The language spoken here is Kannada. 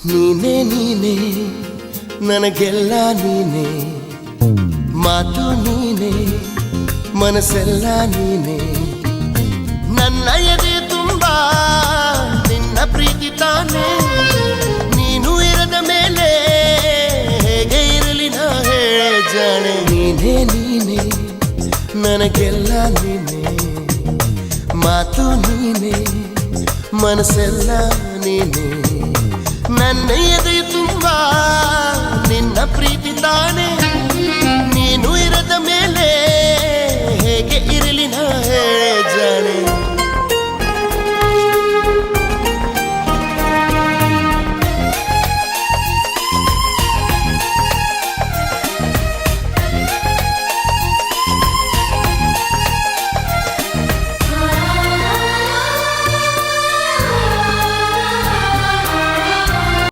ನೀನೇ ನೀನೇ ನನಗೆಲ್ಲ ನೀನೇ, ಮಾತು ನೀನೇ ಮನಸ್ಸೆಲ್ಲ ನೀನೇ. ನನ್ನ ಎದೆ ತುಂಬ ನಿನ್ನ ಪ್ರೀತಿ ತಾನೇ, ನೀನು ಇರದ ಮೇಲೆ ಹೇಗೆ ಇರಲಿ ನಾ ಹೇಳೆ ಜಾಣೆ. ನೀನೇ ನೀನೇ ನನಗೆಲ್ಲ ನೀನೇ, ಮಾತು ನೀನೇ ಮನಸ್ಸೆಲ್ಲ ನೀನೇ. ನನ್ನ ಎದೆ ತುಂಬ ನಿನ್ನ ಪ್ರೀತಿ ತಾನೇ,